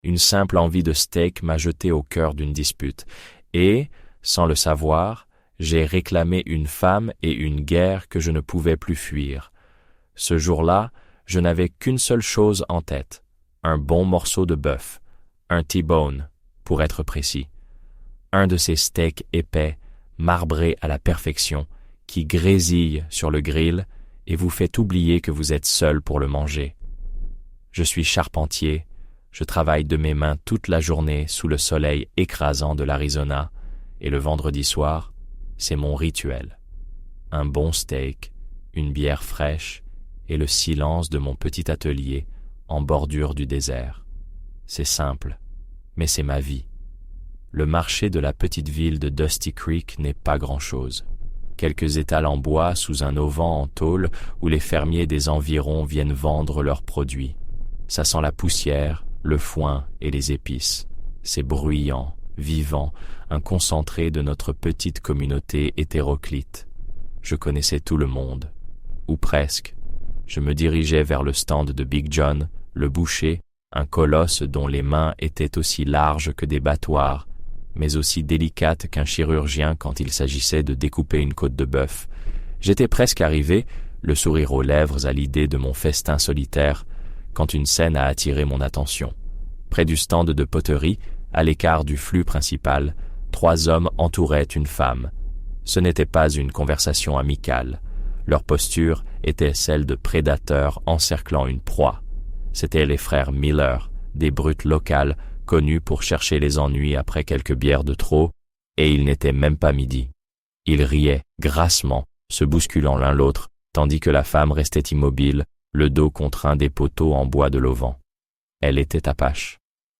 Une simple envie de steak m'a jeté au cœur d'une dispute, et, sans le savoir, j'ai réclamé une femme et une guerre que je ne pouvais plus fuir. Ce jour-là, je n'avais qu'une seule chose en tête, un bon morceau de bœuf, un T-bone, pour être précis. Un de ces steaks épais, marbrés à la perfection, qui grésille sur le grill et vous fait oublier que vous êtes seul pour le manger. Je suis charpentier, je travaille de mes mains toute la journée sous le soleil écrasant de l'Arizona, et le vendredi soir, c'est mon rituel. Un bon steak, une bière fraîche et le silence de mon petit atelier en bordure du désert. C'est simple, mais c'est ma vie. Le marché de la petite ville de Dusty Creek n'est pas grand-chose. Quelques étals en bois sous un auvent en tôle où les fermiers des environs viennent vendre leurs produits. Ça sent la poussière, le foin et les épices. C'est bruyant, vivant, un concentré de notre petite communauté hétéroclite. Je connaissais tout le monde, ou presque. Je me dirigeais vers le stand de Big John, le boucher, un colosse dont les mains étaient aussi larges que des battoirs, mais aussi délicates qu'un chirurgien quand il s'agissait de découper une côte de bœuf. J'étais presque arrivé, le sourire aux lèvres à l'idée de mon festin solitaire, quand une scène a attiré mon attention. Près du stand de poterie, à l'écart du flux principal, 3 hommes entouraient une femme. Ce n'était pas une conversation amicale. Leur posture était celle de prédateurs encerclant une proie. C'étaient les frères Miller, des brutes locales connus pour chercher les ennuis après quelques bières de trop, et il n'était même pas midi. Ils riaient, grassement, se bousculant l'un l'autre, tandis que la femme restait immobile, le dos contre un des poteaux en bois de l'auvent. Elle était apache.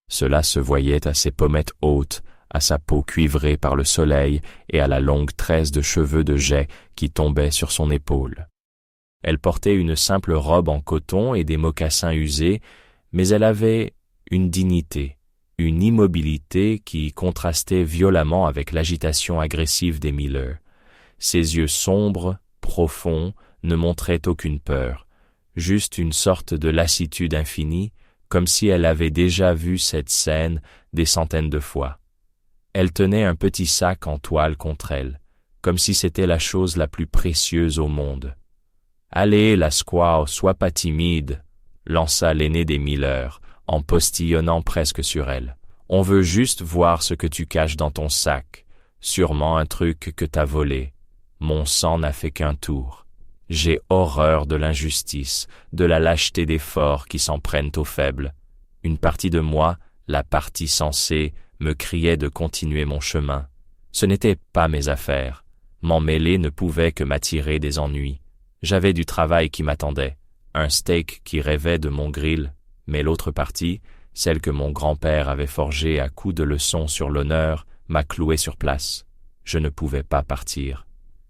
Cela se voyait à ses pommettes hautes, à sa peau cuivrée par le soleil et à la longue tresse de cheveux de jais qui tombait sur son épaule. Elle portait une simple robe en coton et des mocassins usés, mais elle avait une dignité, une immobilité qui contrastait violemment avec l'agitation agressive des Miller. Ses yeux sombres, profonds, ne montraient aucune peur, juste une sorte de lassitude infinie, comme si elle avait déjà vu cette scène des centaines de fois. Elle tenait un petit sac en toile contre elle, comme si c'était la chose la plus précieuse au monde. « Allez, la squaw, sois pas timide », lança l'aîné des Miller, en postillonnant presque sur elle. « On veut juste voir ce que tu caches dans ton sac, sûrement un truc que t'as volé. Mon sang n'a fait qu'un tour. J'ai horreur de l'injustice, de la lâcheté des forts qui s'en prennent aux faibles. Une partie de moi, la partie sensée, me criait de continuer mon chemin. Ce n'était pas mes affaires. M'en mêler ne pouvait que m'attirer des ennuis. J'avais du travail qui m'attendait, un steak qui rêvait de mon grill, mais l'autre partie, celle que mon grand-père avait forgée à coups de leçons sur l'honneur, m'a cloué sur place. Je ne pouvais pas partir.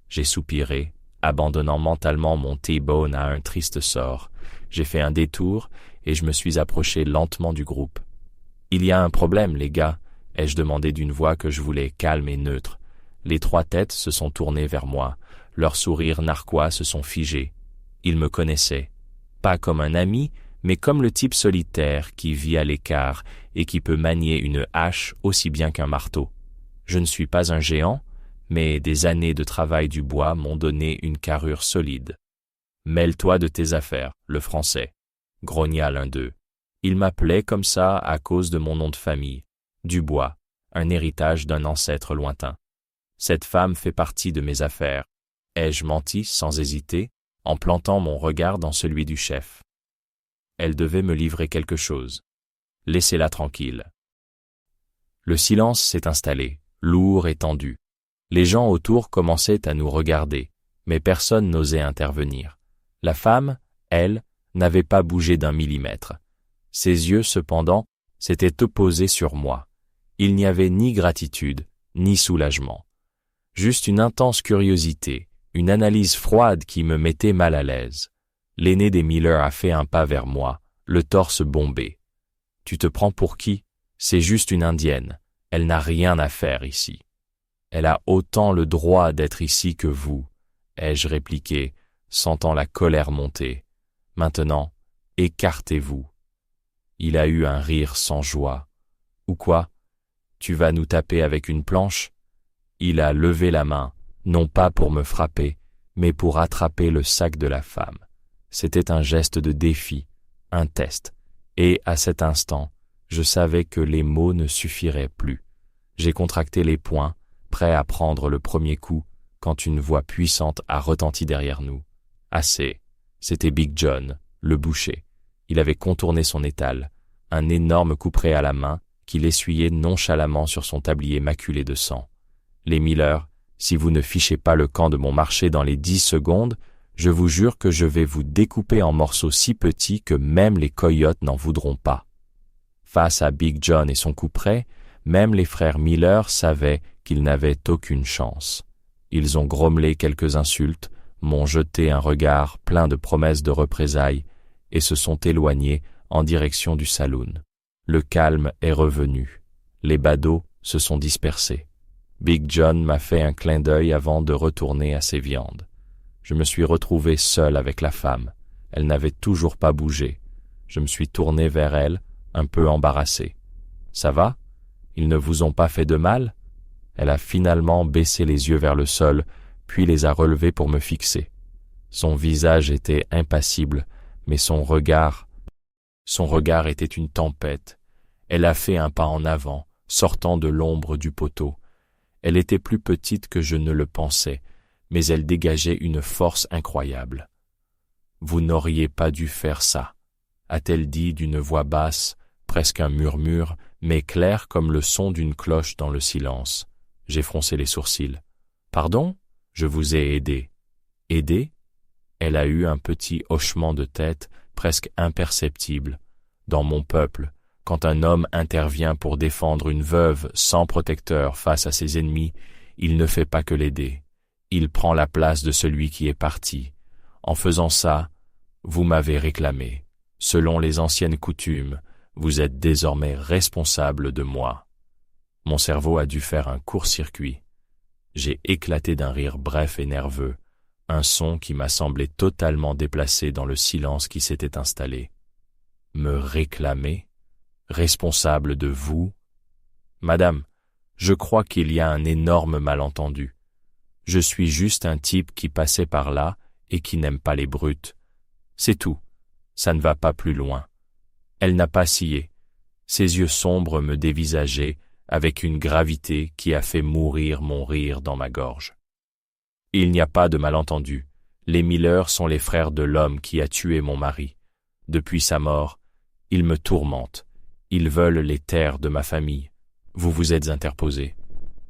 J'ai soupiré, abandonnant mentalement mon T-bone à un triste sort. J'ai fait un détour et je me suis approché lentement du groupe. « Il y a un problème, les gars », ai-je demandé d'une voix que je voulais calme et neutre. Les 3 têtes se sont tournées vers moi. Leurs sourires narquois se sont figés. Ils me connaissaient. Pas comme un ami, mais comme le type solitaire qui vit à l'écart et qui peut manier une hache aussi bien qu'un marteau. Je ne suis pas un géant, mais des années de travail du bois m'ont donné une carrure solide. « Mêle-toi de tes affaires, le français », grogna l'un d'eux. Il m'appelait comme ça à cause de mon nom de famille. Dubois, un héritage d'un ancêtre lointain. Cette femme fait partie de mes affaires. Ai-je menti sans hésiter, en plantant mon regard dans celui du chef? Elle devait me livrer quelque chose. Laissez-la tranquille. Le silence s'est installé, lourd et tendu. Les gens autour commençaient à nous regarder, mais personne n'osait intervenir. La femme, elle, n'avait pas bougé d'1 millimètre. Ses yeux, cependant, s'étaient opposés sur moi. Il n'y avait ni gratitude, ni soulagement. Juste une intense curiosité, une analyse froide qui me mettait mal à l'aise. L'aîné des Miller a fait un pas vers moi, le torse bombé. « Tu te prends pour qui? C'est juste une Indienne. Elle n'a rien à faire ici. »« Elle a autant le droit d'être ici que vous, » ai-je répliqué, sentant la colère monter. « Maintenant, écartez-vous. » Il a eu un rire sans joie. Ou quoi? Tu vas nous taper avec une planche? Il a levé la main, non pas pour me frapper, mais pour attraper le sac de la femme. C'était un geste de défi, un test, et à cet instant, je savais que les mots ne suffiraient plus. J'ai contracté les poings, prêt à prendre le premier coup, quand une voix puissante a retenti derrière nous. Assez. C'était Big John, le boucher. Il avait contourné son étal, un énorme couperet à la main, qu'il essuyait nonchalamment sur son tablier maculé de sang. Les Miller, si vous ne fichez pas le camp de mon marché dans les 10 secondes, je vous jure que je vais vous découper en morceaux si petits que même les coyotes n'en voudront pas. Face à Big John et son couperet, même les frères Miller savaient qu'ils n'avaient aucune chance. Ils ont grommelé quelques insultes, m'ont jeté un regard plein de promesses de représailles et se sont éloignés en direction du saloon. Le calme est revenu. Les badauds se sont dispersés. Big John m'a fait un clin d'œil avant de retourner à ses viandes. Je me suis retrouvé seul avec la femme. Elle n'avait toujours pas bougé. Je me suis tourné vers elle, un peu embarrassé. « Ça va? Ils ne vous ont pas fait de mal ?» Elle a finalement baissé les yeux vers le sol, puis les a relevés pour me fixer. Son visage était impassible, mais son regard était une tempête. Elle a fait un pas en avant, sortant de l'ombre du poteau. Elle était plus petite que je ne le pensais, mais elle dégageait une force incroyable. « Vous n'auriez pas dû faire ça », a-t-elle dit d'une voix basse, presque un murmure, mais clair comme le son d'une cloche dans le silence. J'ai froncé les sourcils. « Pardon? Je vous ai aidé. »« Aidé ?» Elle a eu un petit hochement de tête, presque imperceptible. Dans mon peuple, quand un homme intervient pour défendre une veuve sans protecteur face à ses ennemis, il ne fait pas que l'aider. Il prend la place de celui qui est parti. En faisant ça, vous m'avez réclamé. Selon les anciennes coutumes, vous êtes désormais responsable de moi. Mon cerveau a dû faire un court-circuit. J'ai éclaté d'un rire bref et nerveux, un son qui m'a semblé totalement déplacé dans le silence qui s'était installé. Me réclamer? Responsable de vous? Madame, je crois qu'il y a un énorme malentendu. Je suis juste un type qui passait par là et qui n'aime pas les brutes. C'est tout. Ça ne va pas plus loin. Elle n'a pas scié. Ses yeux sombres me dévisageaient avec une gravité qui a fait mourir mon rire dans ma gorge. Il n'y a pas de malentendu. Les Miller sont les frères de l'homme qui a tué mon mari. Depuis sa mort, ils me tourmentent. Ils veulent les terres de ma famille. Vous vous êtes interposé.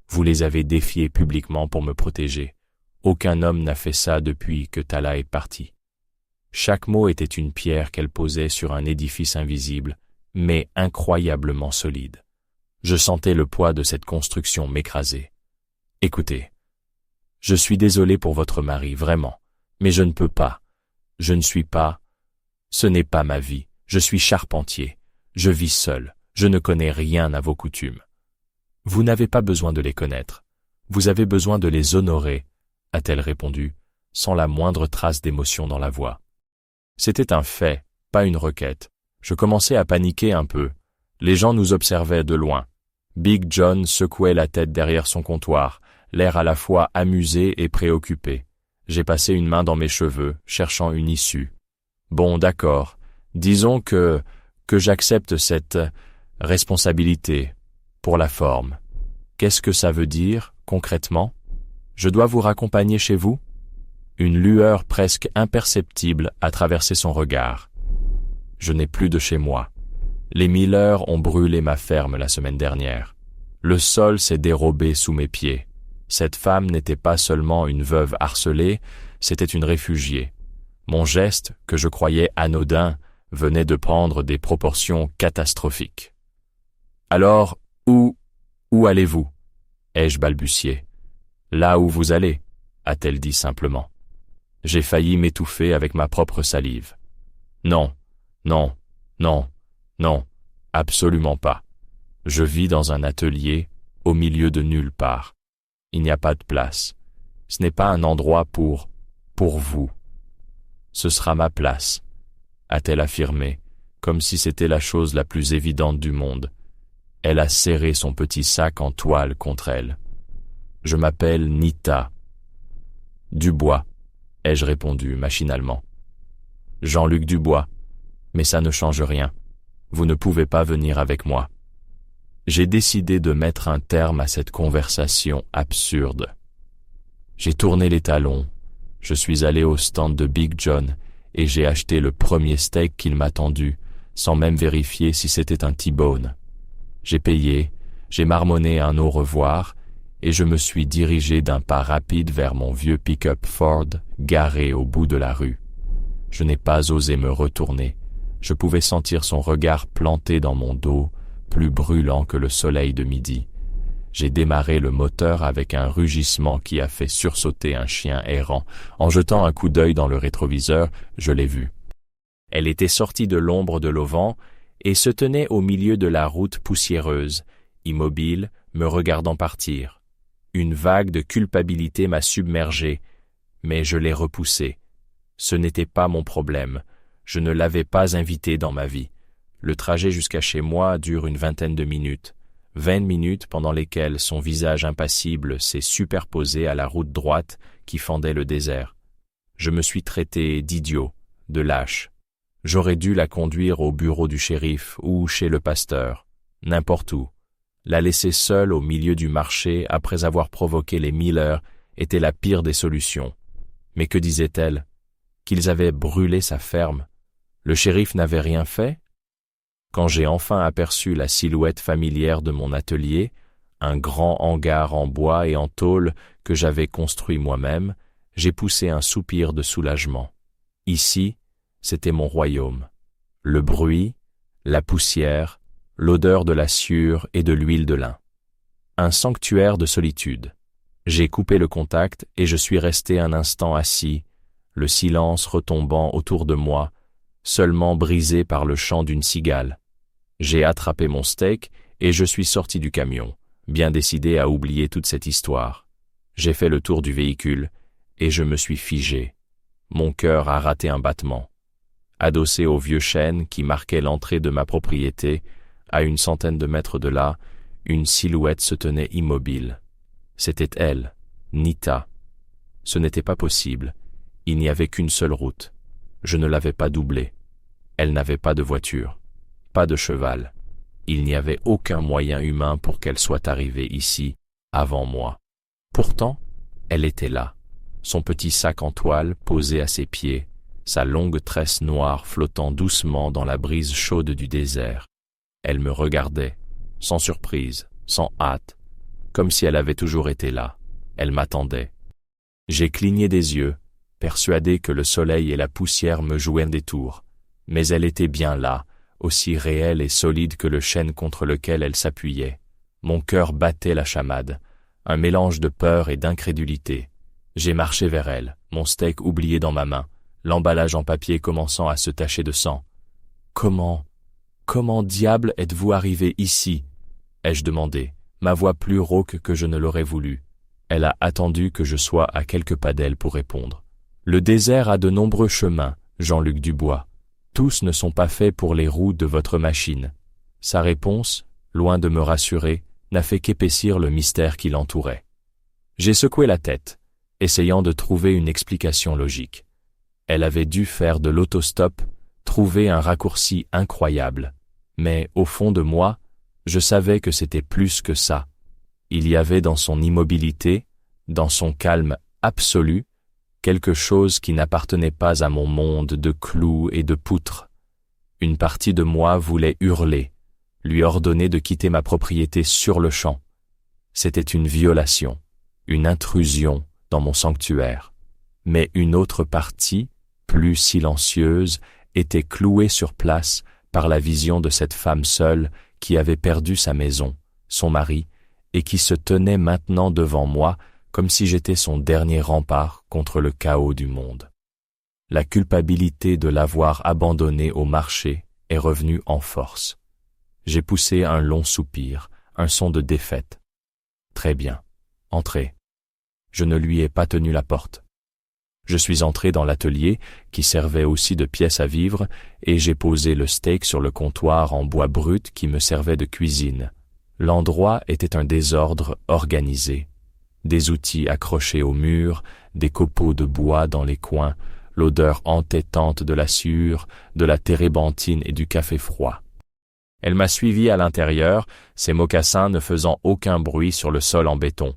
Vous les avez défiés publiquement pour me protéger. Aucun homme n'a fait ça depuis que Tala est parti. Chaque mot était une pierre qu'elle posait sur un édifice invisible, mais incroyablement solide. Je sentais le poids de cette construction m'écraser. Écoutez, je suis désolé pour votre mari, vraiment, mais je ne peux pas. Je ne suis pas... Ce n'est pas ma vie. Je suis charpentier. Je vis seul. Je ne connais rien à vos coutumes. Vous n'avez pas besoin de les connaître. Vous avez besoin de les honorer, a-t-elle répondu, sans la moindre trace d'émotion dans la voix. C'était un fait, pas une requête. Je commençais à paniquer un peu. Les gens nous observaient de loin. Big John secouait la tête derrière son comptoir, l'air à la fois amusé et préoccupé. J'ai passé une main dans mes cheveux, cherchant une issue. Bon, d'accord. Disons que j'accepte cette responsabilité pour la forme. Qu'est-ce que ça veut dire, concrètement? Je dois vous raccompagner chez vous? Une lueur presque imperceptible a traversé son regard. Je n'ai plus de chez moi. Les Miller ont brûlé ma ferme la semaine dernière. Le sol s'est dérobé sous mes pieds. Cette femme n'était pas seulement une veuve harcelée, c'était une réfugiée. Mon geste, que je croyais anodin, venait de prendre des proportions catastrophiques. « Alors, où allez-vous » ai-je balbutié. « Là où vous allez » a-t-elle dit simplement. J'ai failli m'étouffer avec ma propre salive. Non, non, non, non, absolument pas. Je vis dans un atelier, au milieu de nulle part. Il n'y a pas de place. Ce n'est pas un endroit pour vous. Ce sera ma place, a-t-elle affirmé, comme si c'était la chose la plus évidente du monde. Elle a serré son petit sac en toile contre elle. « Je m'appelle Nita. »« Dubois », ai-je répondu machinalement. « Jean-Luc Dubois, mais ça ne change rien. Vous ne pouvez pas venir avec moi. » J'ai décidé de mettre un terme à cette conversation absurde. J'ai tourné les talons, je suis allé au stand de Big John et j'ai acheté le premier steak qu'il m'a tendu, sans même vérifier si c'était un T-bone. J'ai payé, j'ai marmonné un au revoir et je me suis dirigé d'un pas rapide vers mon vieux pick-up Ford garé au bout de la rue. Je n'ai pas osé me retourner. Je pouvais sentir son regard planté dans mon dos, plus brûlant que le soleil de midi. J'ai démarré le moteur avec un rugissement qui a fait sursauter un chien errant. En jetant un coup d'œil dans le rétroviseur, je l'ai vue. Elle était sortie de l'ombre de l'auvent et se tenait au milieu de la route poussiéreuse, immobile, me regardant partir. Une vague de culpabilité m'a submergé, mais je l'ai repoussée. Ce n'était pas mon problème. Je ne l'avais pas invitée dans ma vie. Le trajet jusqu'à chez moi dure une vingtaine de minutes. 20 minutes pendant lesquelles son visage impassible s'est superposé à la route droite qui fendait le désert. Je me suis traité d'idiot, de lâche. J'aurais dû la conduire au bureau du shérif ou chez le pasteur, n'importe où. La laisser seule au milieu du marché après avoir provoqué les Miller était la pire des solutions. Mais que disait-elle? Qu'ils avaient brûlé sa ferme. Le shérif n'avait rien fait? Quand j'ai enfin aperçu la silhouette familière de mon atelier, un grand hangar en bois et en tôle que j'avais construit moi-même, j'ai poussé un soupir de soulagement. Ici, c'était mon royaume. Le bruit, la poussière, l'odeur de la sciure et de l'huile de lin. Un sanctuaire de solitude. J'ai coupé le contact et je suis resté un instant assis, le silence retombant autour de moi, seulement brisé par le chant d'une cigale. J'ai attrapé mon steak et je suis sorti du camion, bien décidé à oublier toute cette histoire. J'ai fait le tour du véhicule et je me suis figé. Mon cœur a raté un battement. Adossé au vieux chêne qui marquait l'entrée de ma propriété, à une centaine de mètres de là, une silhouette se tenait immobile. C'était elle, Nita. Ce n'était pas possible. Il n'y avait qu'une seule route. Je ne l'avais pas doublée. Elle n'avait pas de voiture, pas de cheval. Il n'y avait aucun moyen humain pour qu'elle soit arrivée ici, avant moi. Pourtant, elle était là, son petit sac en toile posé à ses pieds, sa longue tresse noire flottant doucement dans la brise chaude du désert. Elle me regardait, sans surprise, sans hâte, comme si elle avait toujours été là. Elle m'attendait. J'ai cligné des yeux, persuadé que le soleil et la poussière me jouaient des tours. Mais elle était bien là, aussi réelle et solide que le chêne contre lequel elle s'appuyait. Mon cœur battait la chamade, un mélange de peur et d'incrédulité. J'ai marché vers elle, mon steak oublié dans ma main, l'emballage en papier commençant à se tacher de sang. « Comment diable êtes-vous arrivé ici ?» ai-je demandé, ma voix plus rauque que je ne l'aurais voulu. Elle a attendu que je sois à quelques pas d'elle pour répondre. « Le désert a de nombreux chemins, Jean-Luc Dubois. Tous ne sont pas faits pour les roues de votre machine. » Sa réponse, loin de me rassurer, n'a fait qu'épaissir le mystère qui l'entourait. J'ai secoué la tête, essayant de trouver une explication logique. Elle avait dû faire de l'autostop, trouver un raccourci incroyable. Mais au fond de moi, je savais que c'était plus que ça. Il y avait dans son immobilité, dans son calme absolu, quelque chose qui n'appartenait pas à mon monde de clous et de poutres. Une partie de moi voulait hurler, lui ordonner de quitter ma propriété sur-le-champ. C'était une violation, une intrusion dans mon sanctuaire. Mais une autre partie, plus silencieuse, était clouée sur place par la vision de cette femme seule qui avait perdu sa maison, son mari, et qui se tenait maintenant devant moi comme si j'étais son dernier rempart contre le chaos du monde. La culpabilité de l'avoir abandonnée au marché est revenue en force. J'ai poussé un long soupir, un son de défaite. Très bien, entrez. Je ne lui ai pas tenu la porte. Je suis entré dans l'atelier, qui servait aussi de pièce à vivre, et j'ai posé le steak sur le comptoir en bois brut qui me servait de cuisine. L'endroit était un désordre organisé. Des outils accrochés au mur, des copeaux de bois dans les coins, l'odeur entêtante de la sciure, de la térébenthine et du café froid. Elle m'a suivi à l'intérieur, ses mocassins ne faisant aucun bruit sur le sol en béton.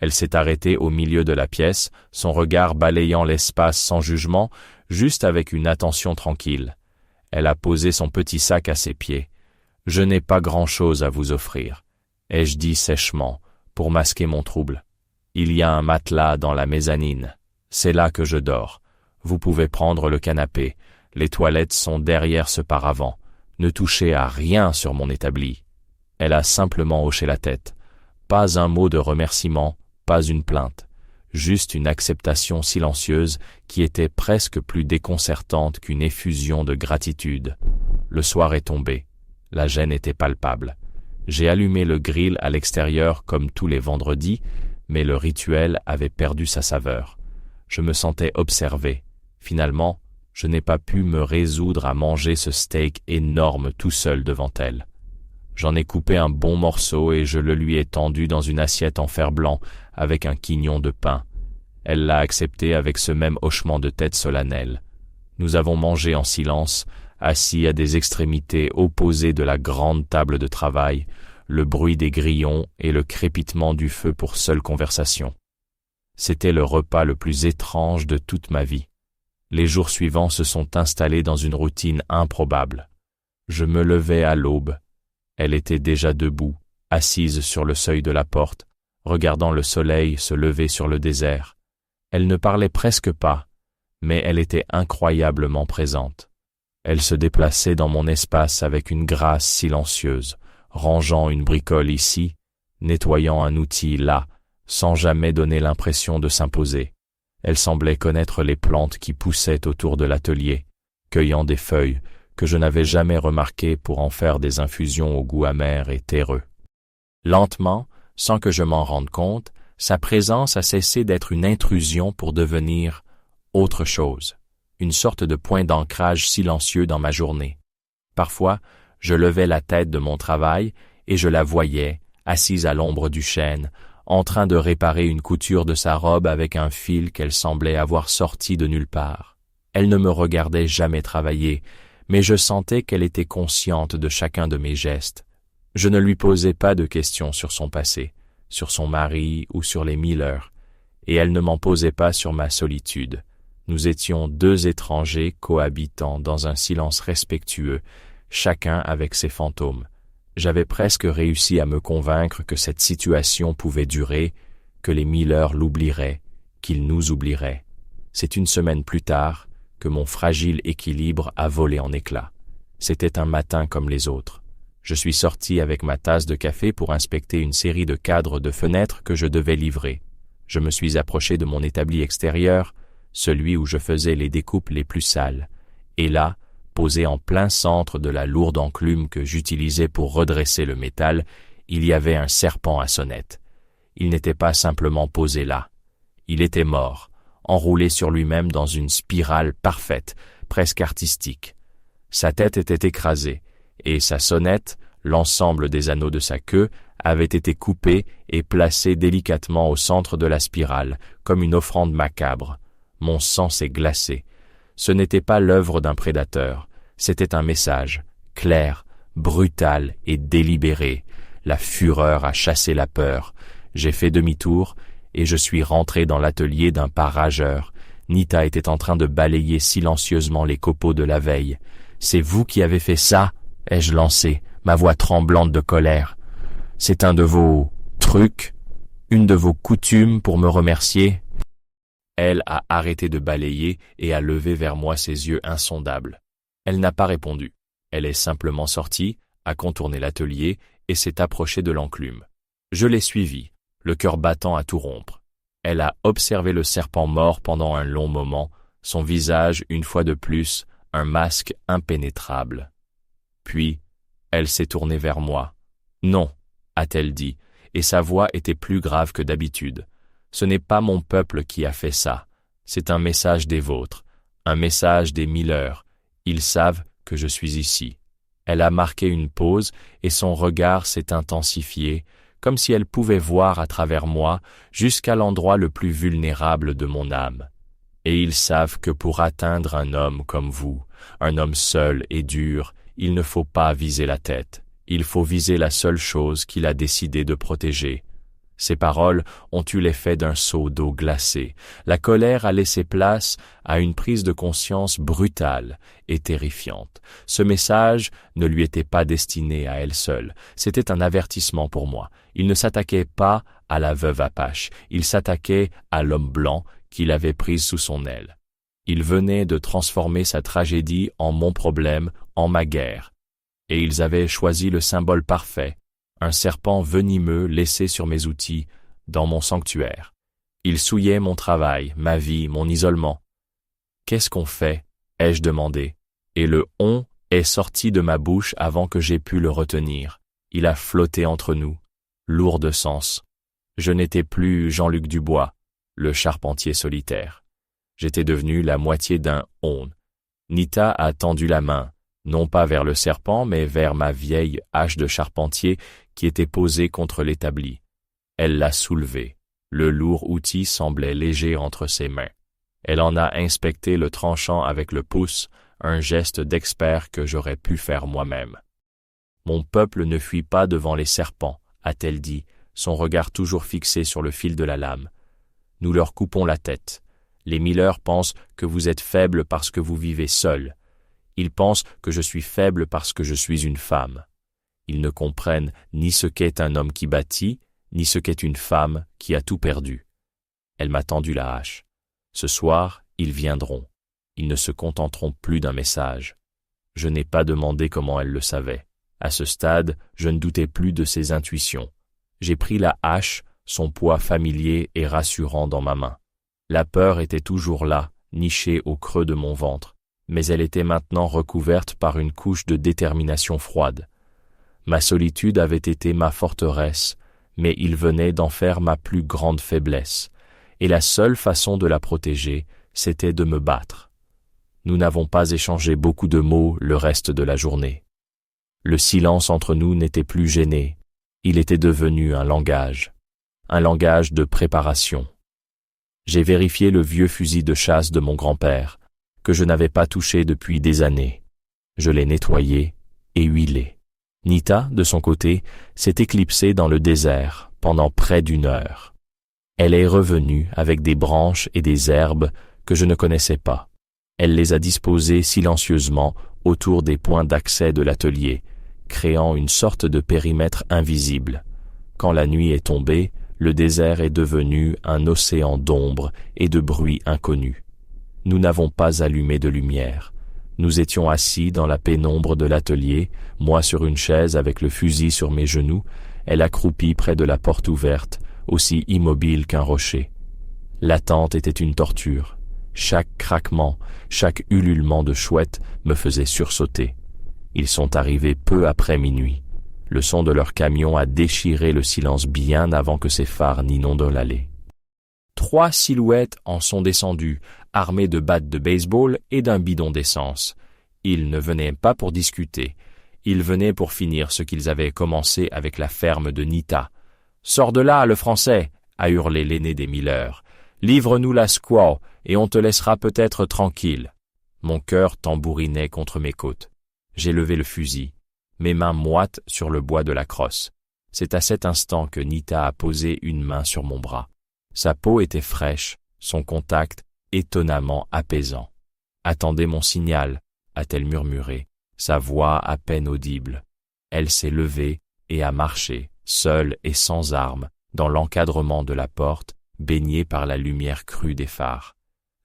Elle s'est arrêtée au milieu de la pièce, son regard balayant l'espace sans jugement, juste avec une attention tranquille. Elle a posé son petit sac à ses pieds. « Je n'ai pas grand-chose à vous offrir », ai-je dit sèchement, pour masquer mon trouble. « Il y a un matelas dans la mezzanine. C'est là que je dors. Vous pouvez prendre le canapé. Les toilettes sont derrière ce paravent. Ne touchez à rien sur mon établi. » Elle a simplement hoché la tête. Pas un mot de remerciement, pas une plainte. Juste une acceptation silencieuse qui était presque plus déconcertante qu'une effusion de gratitude. Le soir est tombé. La gêne était palpable. J'ai allumé le grill à l'extérieur comme tous les vendredis, mais le rituel avait perdu sa saveur. Je me sentais observé. Finalement, je n'ai pas pu me résoudre à manger ce steak énorme tout seul devant elle. J'en ai coupé un bon morceau et je le lui ai tendu dans une assiette en fer-blanc avec un quignon de pain. Elle l'a accepté avec ce même hochement de tête solennel. Nous avons mangé en silence, assis à des extrémités opposées de la grande table de travail, le bruit des grillons et le crépitement du feu pour seule conversation. C'était le repas le plus étrange de toute ma vie. Les jours suivants se sont installés dans une routine improbable. Je me levais à l'aube. Elle était déjà debout, assise sur le seuil de la porte, regardant le soleil se lever sur le désert. Elle ne parlait presque pas, mais elle était incroyablement présente. Elle se déplaçait dans mon espace avec une grâce silencieuse, rangeant une bricole ici, nettoyant un outil là, sans jamais donner l'impression de s'imposer. Elle semblait connaître les plantes qui poussaient autour de l'atelier, cueillant des feuilles que je n'avais jamais remarquées pour en faire des infusions au goût amer et terreux. Lentement, sans que je m'en rende compte, sa présence a cessé d'être une intrusion pour devenir autre chose, une sorte de point d'ancrage silencieux dans ma journée. Parfois, je levais la tête de mon travail et je la voyais, assise à l'ombre du chêne, en train de réparer une couture de sa robe avec un fil qu'elle semblait avoir sorti de nulle part. Elle ne me regardait jamais travailler, mais je sentais qu'elle était consciente de chacun de mes gestes. Je ne lui posais pas de questions sur son passé, sur son mari ou sur les Miller, et elle ne m'en posait pas sur ma solitude. Nous étions deux étrangers cohabitant dans un silence respectueux, chacun avec ses fantômes. J'avais presque réussi à me convaincre que cette situation pouvait durer, que les Miller l'oublieraient, qu'ils nous oublieraient. C'est une semaine plus tard que mon fragile équilibre a volé en éclats. C'était un matin comme les autres. Je suis sorti avec ma tasse de café pour inspecter une série de cadres de fenêtres que je devais livrer. Je me suis approché de mon établi extérieur, celui où je faisais les découpes les plus sales, et là, posé en plein centre de la lourde enclume que j'utilisais pour redresser le métal, il y avait un serpent à sonnette. Il n'était pas simplement posé là. Il était mort, enroulé sur lui-même dans une spirale parfaite, presque artistique. Sa tête était écrasée, et sa sonnette, l'ensemble des anneaux de sa queue, avait été coupée et placée délicatement au centre de la spirale, comme une offrande macabre. Mon sang s'est glacé. Ce n'était pas l'œuvre d'un prédateur, c'était un message, clair, brutal et délibéré. La fureur a chassé la peur. J'ai fait demi-tour, et je suis rentré dans l'atelier d'un pas rageur. Nita était en train de balayer silencieusement les copeaux de la veille. « C'est vous qui avez fait ça ?» ai-je lancé, ma voix tremblante de colère. « C'est un de vos trucs, une de vos coutumes pour me remercier ?» Elle a arrêté de balayer et a levé vers moi ses yeux insondables. Elle n'a pas répondu. Elle est simplement sortie, a contourné l'atelier et s'est approchée de l'enclume. Je l'ai suivie, le cœur battant à tout rompre. Elle a observé le serpent mort pendant un long moment, son visage, une fois de plus, un masque impénétrable. Puis, elle s'est tournée vers moi. « Non », a-t-elle dit, et sa voix était plus grave que d'habitude. « Ce n'est pas mon peuple qui a fait ça. C'est un message des vôtres, un message des Miller. Ils savent que je suis ici. » Elle a marqué une pause et son regard s'est intensifié, comme si elle pouvait voir à travers moi jusqu'à l'endroit le plus vulnérable de mon âme. Et ils savent que pour atteindre un homme comme vous, un homme seul et dur, il ne faut pas viser la tête. Il faut viser la seule chose qu'il a décidé de protéger. Ces paroles ont eu l'effet d'un seau d'eau glacée. La colère a laissé place à une prise de conscience brutale et terrifiante. Ce message ne lui était pas destiné à elle seule. C'était un avertissement pour moi. Il ne s'attaquait pas à la veuve Apache. Il s'attaquait à l'homme blanc qu'il avait pris sous son aile. Il venait de transformer sa tragédie en mon problème, en ma guerre. Et ils avaient choisi le symbole parfait. Un serpent venimeux laissé sur mes outils, dans mon sanctuaire. Il souillait mon travail, ma vie, mon isolement. « Qu'est-ce qu'on fait ?» ai-je demandé, et le « on » est sorti de ma bouche avant que j'aie pu le retenir. Il a flotté entre nous, lourd de sens. Je n'étais plus Jean-Luc Dubois, le charpentier solitaire. J'étais devenu la moitié d'un « on ». Nita a tendu la main, non pas vers le serpent, mais vers ma vieille hache de charpentier qui était posée contre l'établi. Elle l'a soulevée. Le lourd outil semblait léger entre ses mains. Elle en a inspecté le tranchant avec le pouce, un geste d'expert que j'aurais pu faire moi-même. « Mon peuple ne fuit pas devant les serpents, » a-t-elle dit, son regard toujours fixé sur le fil de la lame. « Nous leur coupons la tête. Les Miller pensent que vous êtes faible parce que vous vivez seul. Ils pensent que je suis faible parce que je suis une femme. Ils ne comprennent ni ce qu'est un homme qui bâtit, ni ce qu'est une femme qui a tout perdu. » Elle m'a tendu la hache. Ce soir, ils viendront. Ils ne se contenteront plus d'un message. Je n'ai pas demandé comment elle le savait. À ce stade, je ne doutais plus de ses intuitions. J'ai pris la hache, son poids familier et rassurant dans ma main. La peur était toujours là, nichée au creux de mon ventre, mais elle était maintenant recouverte par une couche de détermination froide. Ma solitude avait été ma forteresse, mais il venait d'en faire ma plus grande faiblesse, et la seule façon de la protéger, c'était de me battre. Nous n'avons pas échangé beaucoup de mots le reste de la journée. Le silence entre nous n'était plus gêné, il était devenu un langage de préparation. J'ai vérifié le vieux fusil de chasse de mon grand-père, que je n'avais pas touché depuis des années. Je l'ai nettoyé et huilé. Nita, de son côté, s'est éclipsée dans le désert pendant près d'1 heure. Elle est revenue avec des branches et des herbes que je ne connaissais pas. Elle les a disposées silencieusement autour des points d'accès de l'atelier, créant une sorte de périmètre invisible. Quand la nuit est tombée, le désert est devenu un océan d'ombre et de bruits inconnus. Nous n'avons pas allumé de lumière. Nous étions assis dans la pénombre de l'atelier, moi sur une chaise avec le fusil sur mes genoux, elle accroupie près de la porte ouverte, aussi immobile qu'un rocher. L'attente était une torture. Chaque craquement, chaque ululement de chouette me faisait sursauter. Ils sont arrivés peu après minuit. Le son de leur camion a déchiré le silence bien avant que ses phares n'inondent l'allée. 3 silhouettes en sont descendues, armées de battes de baseball et d'un bidon d'essence. Ils ne venaient pas pour discuter. Ils venaient pour finir ce qu'ils avaient commencé avec la ferme de Nita. « Sors de là, le Français !» a hurlé l'aîné des Miller. « Livre-nous la squaw, et on te laissera peut-être tranquille. » Mon cœur tambourinait contre mes côtes. J'ai levé le fusil, mes mains moites sur le bois de la crosse. C'est à cet instant que Nita a posé une main sur mon bras. Sa peau était fraîche, son contact étonnamment apaisant. « Attendez mon signal » a-t-elle murmuré, sa voix à peine audible. Elle s'est levée et a marché, seule et sans armes, dans l'encadrement de la porte, baignée par la lumière crue des phares.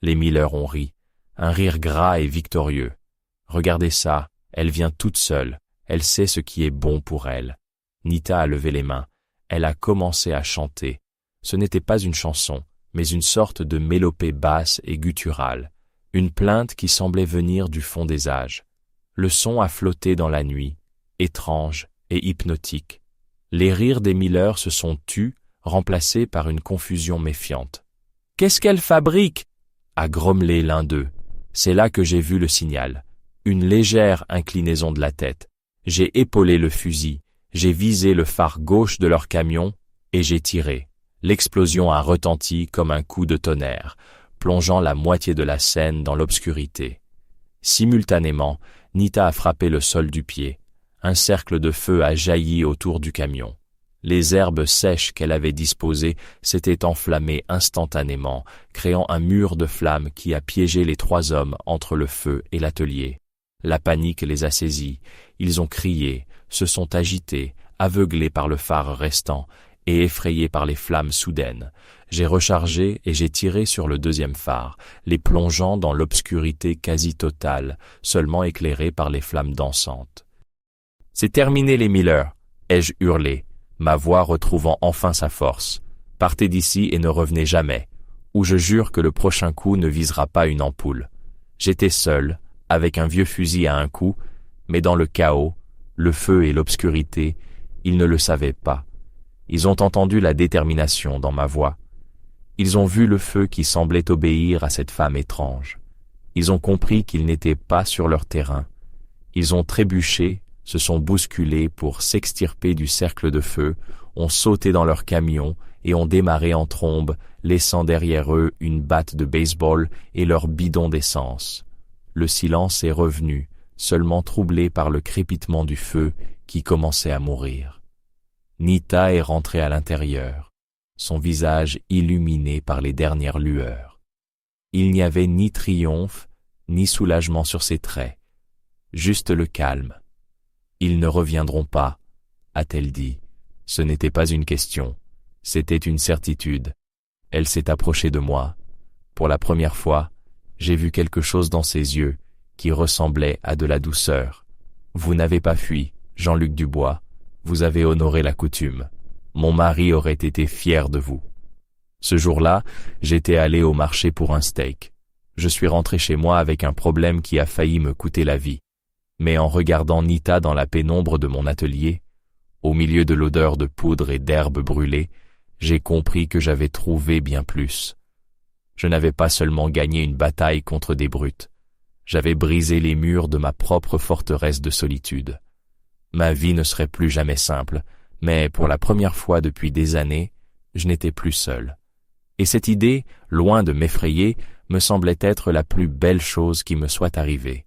Les Miller ont ri, un rire gras et victorieux. « Regardez ça, elle vient toute seule, elle sait ce qui est bon pour elle. » Nita a levé les mains, elle a commencé à chanter. Ce n'était pas une chanson, mais une sorte de mélopée basse et gutturale, une plainte qui semblait venir du fond des âges. Le son a flotté dans la nuit, étrange et hypnotique. Les rires des Miller se sont tus, remplacés par une confusion méfiante. « Qu'est-ce qu'elle fabrique » a grommelé l'un d'eux. C'est là que j'ai vu le signal. Une légère inclinaison de la tête. J'ai épaulé le fusil, j'ai visé le phare gauche de leur camion, et j'ai tiré. L'explosion a retenti comme un coup de tonnerre, plongeant la moitié de la scène dans l'obscurité. Simultanément, Nita a frappé le sol du pied. Un cercle de feu a jailli autour du camion. Les herbes sèches qu'elle avait disposées s'étaient enflammées instantanément, créant un mur de flammes qui a piégé les 3 hommes entre le feu et l'atelier. La panique les a saisis, ils ont crié, se sont agités, aveuglés par le phare restant et effrayés par les flammes soudaines. J'ai rechargé et j'ai tiré sur le 2e phare, les plongeant dans l'obscurité quasi totale, seulement éclairée par les flammes dansantes. « C'est terminé les Miller !» ai-je hurlé, ma voix retrouvant enfin sa force. « Partez d'ici et ne revenez jamais, ou je jure que le prochain coup ne visera pas une ampoule. » J'étais seul, avec un vieux fusil à un coup, mais dans le chaos, le feu et l'obscurité, ils ne le savaient pas. Ils ont entendu la détermination dans ma voix. Ils ont vu le feu qui semblait obéir à cette femme étrange. Ils ont compris qu'ils n'étaient pas sur leur terrain. Ils ont trébuché, se sont bousculés pour s'extirper du cercle de feu, ont sauté dans leur camion et ont démarré en trombe, laissant derrière eux une batte de baseball et leur bidon d'essence. Le silence est revenu, seulement troublé par le crépitement du feu qui commençait à mourir. Nita est rentrée à l'intérieur, son visage illuminé par les dernières lueurs. Il n'y avait ni triomphe, ni soulagement sur ses traits, juste le calme. « Ils ne reviendront pas », a-t-elle dit. Ce n'était pas une question, c'était une certitude. Elle s'est approchée de moi. Pour la première fois, j'ai vu quelque chose dans ses yeux qui ressemblait à de la douceur. « Vous n'avez pas fui, Jean-Luc Dubois. Vous avez honoré la coutume. Mon mari aurait été fier de vous. » Ce jour-là, j'étais allé au marché pour un steak. Je suis rentré chez moi avec un problème qui a failli me coûter la vie. Mais en regardant Nita dans la pénombre de mon atelier, au milieu de l'odeur de poudre et d'herbes brûlées, j'ai compris que j'avais trouvé bien plus. Je n'avais pas seulement gagné une bataille contre des brutes, j'avais brisé les murs de ma propre forteresse de solitude. Ma vie ne serait plus jamais simple, mais pour la première fois depuis des années, je n'étais plus seul. Et cette idée, loin de m'effrayer, me semblait être la plus belle chose qui me soit arrivée.